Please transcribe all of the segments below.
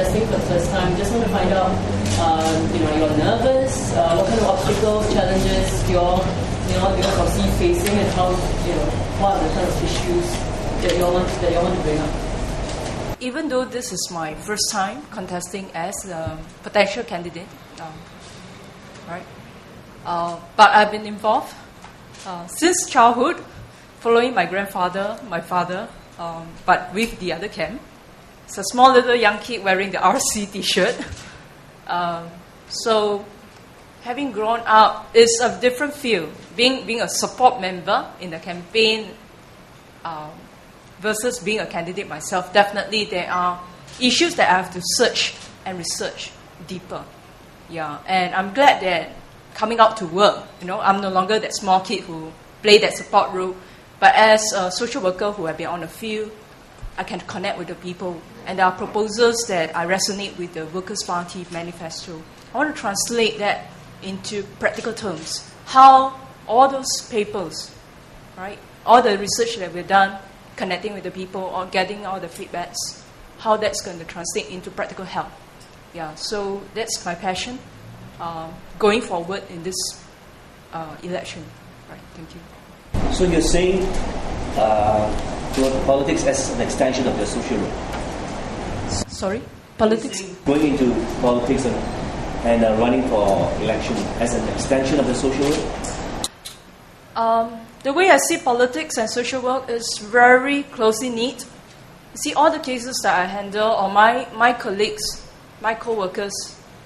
contesting for the first time. Just want to find out, you're nervous. What kind of obstacles, challenges you're foresee facing, and how, what are the kind of issues that you want to bring up? Even though this is my first time contesting as a potential candidate, right? But I've been involved since childhood, following my grandfather, my father, but with the other camp. It's a small little young kid wearing the RC T-shirt. So having grown up is a different feel. Being a support member in the campaign versus being a candidate myself, definitely there are issues that I have to search and research deeper. Yeah, and I'm glad that coming out to work, I'm no longer that small kid who played that support role, but as a social worker who have been on the field, I can connect with the people, and there are proposals that I resonate with the Workers' Party manifesto. I want to translate that into practical terms. How all those papers, right, all the research that we've done, connecting with the people or getting all the feedbacks, how that's going to translate into practical help. Yeah, so that's my passion going forward in this election. Right, thank you. So you're saying politics as an extension of your social work? Sorry? Politics? Going into politics and running for election as an extension of the social work? The way I see politics and social work is very closely knit. You see, all the cases that I handle, or my colleagues, my co-workers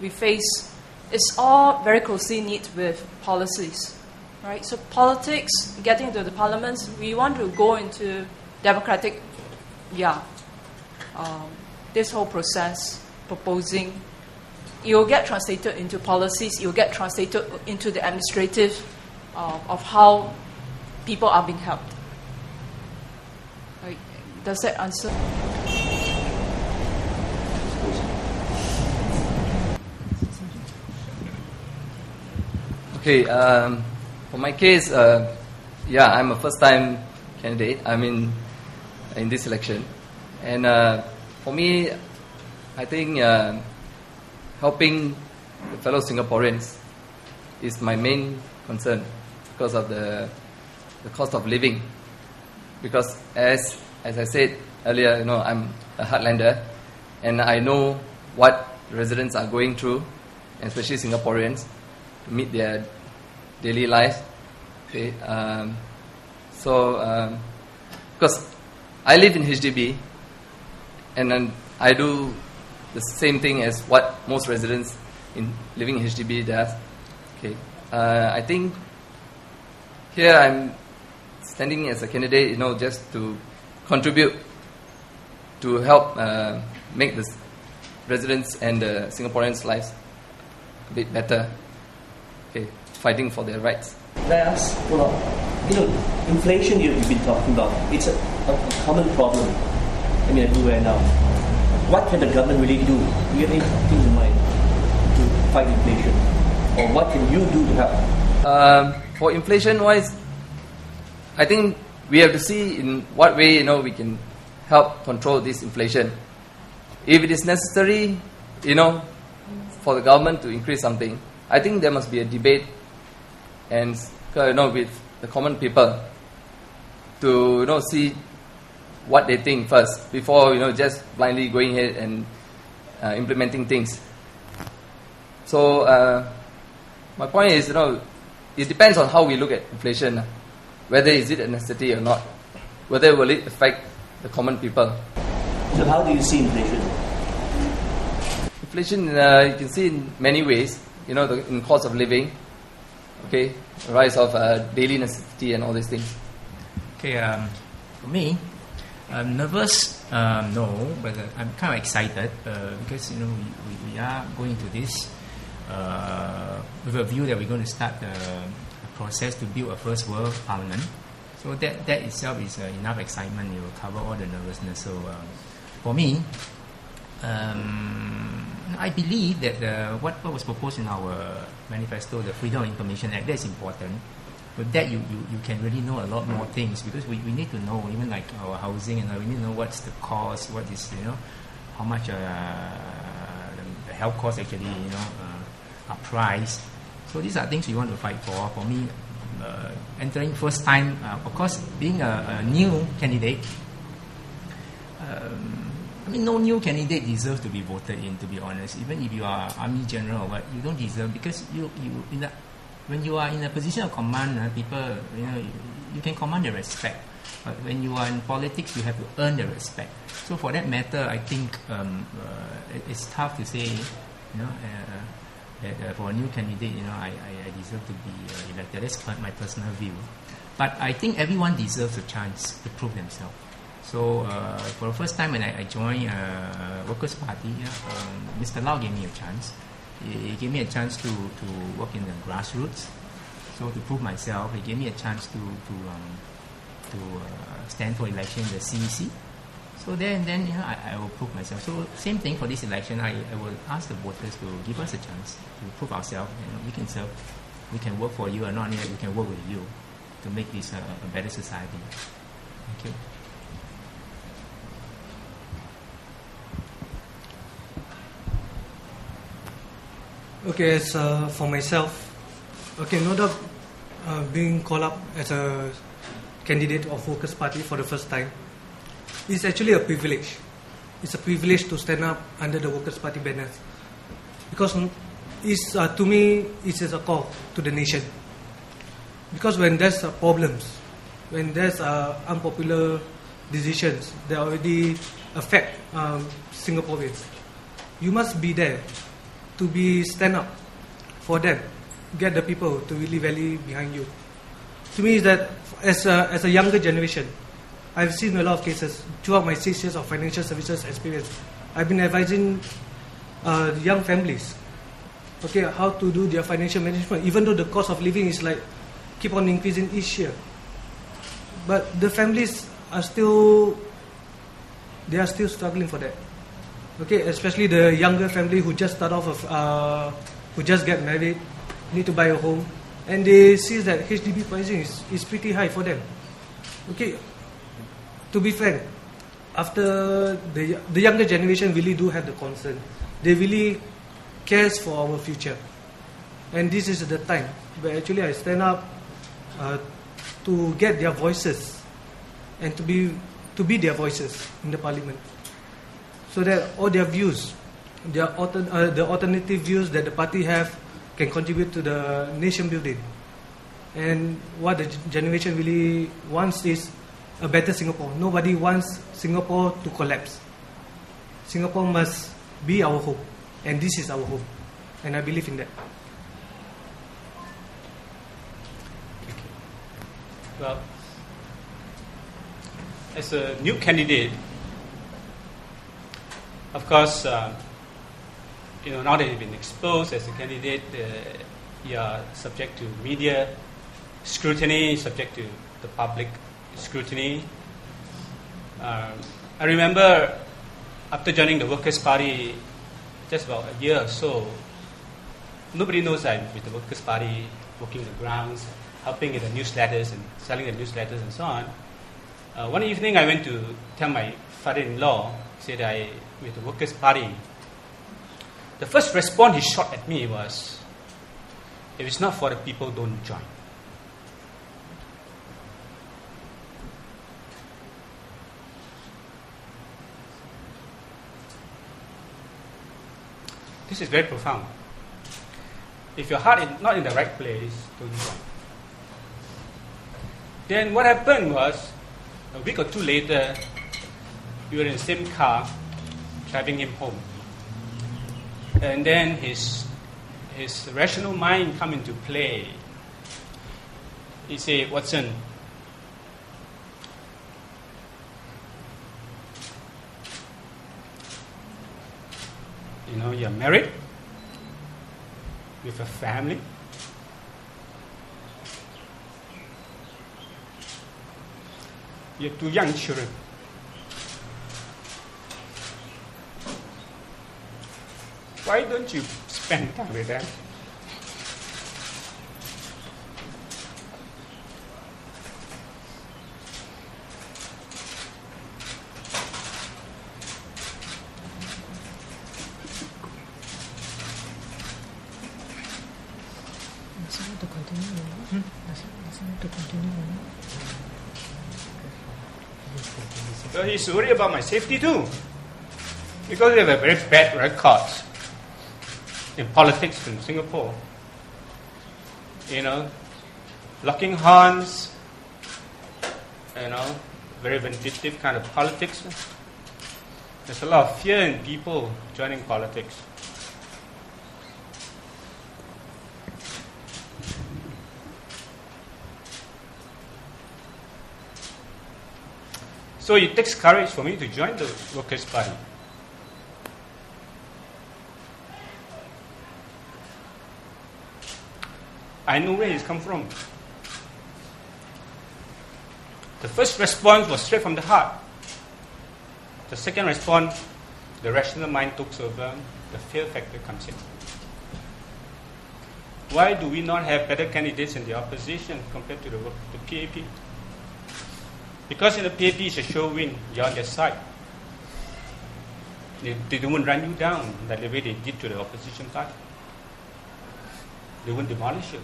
we face, is all very closely knit with policies. Right? So politics, getting into the parliaments, we want to go into democratic, this whole process, proposing. You'll get translated into policies, you'll get translated into the administrative of how people are being helped. Right. Does that answer? Okay, for my case, I'm a first-time candidate. I'm in this election. And for me, I think helping the fellow Singaporeans is my main concern because of the cost of living. Because as I said earlier, I'm a heartlander, and I know what residents are going through, especially Singaporeans, to meet their daily lives. Okay, because I live in HDB, and then I do the same thing as what most residents living in HDB does. Okay, I think here I'm standing as a candidate, just to contribute to help make the residents and the Singaporeans' lives a bit better. Okay, fighting for their rights. Can I ask, inflation you've been talking about, it's a common problem, everywhere now. What can the government really do? Do you have anything in mind to fight inflation? Or what can you do to help? For inflation-wise, I think we have to see in what way, we can help control this inflation. If it is necessary, for the government to increase something, I think there must be a debate and with the common people to see what they think first before just blindly going ahead and implementing things. So my point is it depends on how we look at inflation, whether is it a necessity or not, whether will it affect the common people. So how do you see inflation? Inflation you can see in many ways. In cost of living, okay, rise of daily necessity and all these things. Okay, for me, I'm nervous, no, but I'm kind of excited because we are going to this with a view that we're going to start a process to build a first world parliament. So that itself is enough excitement. It will cover all the nervousness. So for me, I believe that what was proposed in our manifesto, the Freedom of Information Act, that's important. With that, you can really know a lot more things, because we need to know, even like our housing, and we need to know what's the cost, what is, how much the health costs actually are priced. So these are things we want to fight for. For me, entering first time, of course, being a new candidate, I mean, no new candidate deserves to be voted in, to be honest. Even if you are Army General or what, you don't deserve, because when you are in a position of command, people, you can command the respect. But when you are in politics, you have to earn the respect. So for that matter, I think it's tough to say, that for a new candidate, I deserve to be elected. That's my personal view. But I think everyone deserves a chance to prove themselves. So for the first time when I joined Workers' Party, Mr. Lau gave me a chance. He gave me a chance to work in the grassroots. So to prove myself, he gave me a chance to stand for election in the CEC. So then I will prove myself. So same thing for this election. I will ask the voters to give us a chance to prove ourselves. We can serve, we can work for you, or not yet, we can work with you to make this a better society. Thank you. Okay, as for myself, no doubt being called up as a candidate of Workers' Party for the first time is actually a privilege. It's a privilege to stand up under the Workers' Party banners, because to me it is a call to the nation. Because when there's problems, when there's unpopular decisions that already affect Singaporeans, you must be there to stand up for them, get the people to really rally behind you. To me, is that as a younger generation, I've seen a lot of cases throughout my 6 years of financial services experience. I've been advising young families, how to do their financial management, even though the cost of living is keep on increasing each year. But the families are still struggling for that. Especially the younger family who just start off who just get married, need to buy a home, and they see that HDB pricing is pretty high for them. To be frank, after the younger generation really do have the concern, they really cares for our future, and this is the time where actually I stand up to get their voices and to be their voices in the parliament, so that all their views, the alternative views that the party have, can contribute to the nation building. And what the generation really wants is a better Singapore. Nobody wants Singapore to collapse. Singapore must be our home, and this is our home, and I believe in that. Well, as a new candidate, of course, now that you've been exposed as a candidate, you are subject to media scrutiny, subject to the public scrutiny. I remember after joining the Workers' Party, just about a year or so, nobody knows I'm with the Workers' Party, working the grounds, helping with the newsletters and selling the newsletters and so on. One evening I went to tell my father-in-law, said I with the Workers' Party. The first response he shot at me was, if it's not for the people, don't join. This is very profound. If your heart is not in the right place, don't join. Then what happened was, a week or two later, we were in the same car, driving him home. And then his rational mind come into play. He said, Watson, you're married with a family. You have 2 young children. Why don't you spend time with them? to continue. Does he want to continue? So he's worried about my safety too. Because we have a very bad record in politics in Singapore. You know, locking horns, you know, very vindictive kind of politics. There's a lot of fear in people joining politics. So it takes courage for me to join the Workers' Party. I know where he's come from. The first response was straight from the heart. The second response, the rational mind takes over, the fear factor comes in. Why do we not have better candidates in the opposition compared to the PAP? Because in the PAP it's a show win, you're on their side. They don't run you down like the way they did to the opposition party. They won't demolish you.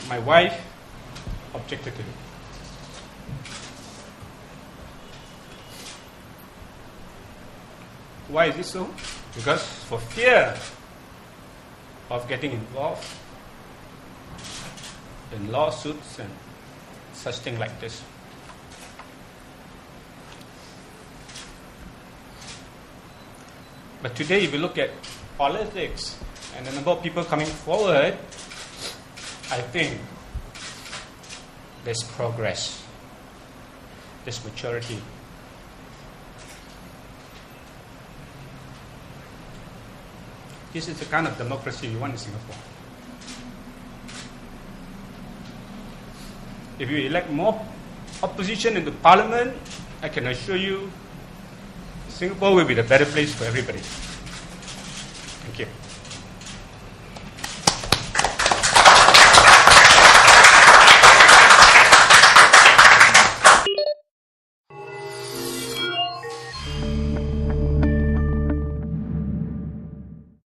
My wife objected to it. Why is it so? Because for fear of getting involved in lawsuits and such things like this. But today, if you look at politics and the number of people coming forward, I think there's progress, there's maturity. This is the kind of democracy we want in Singapore. If you elect more opposition in the parliament, I can assure you Singapore will be the better place for everybody.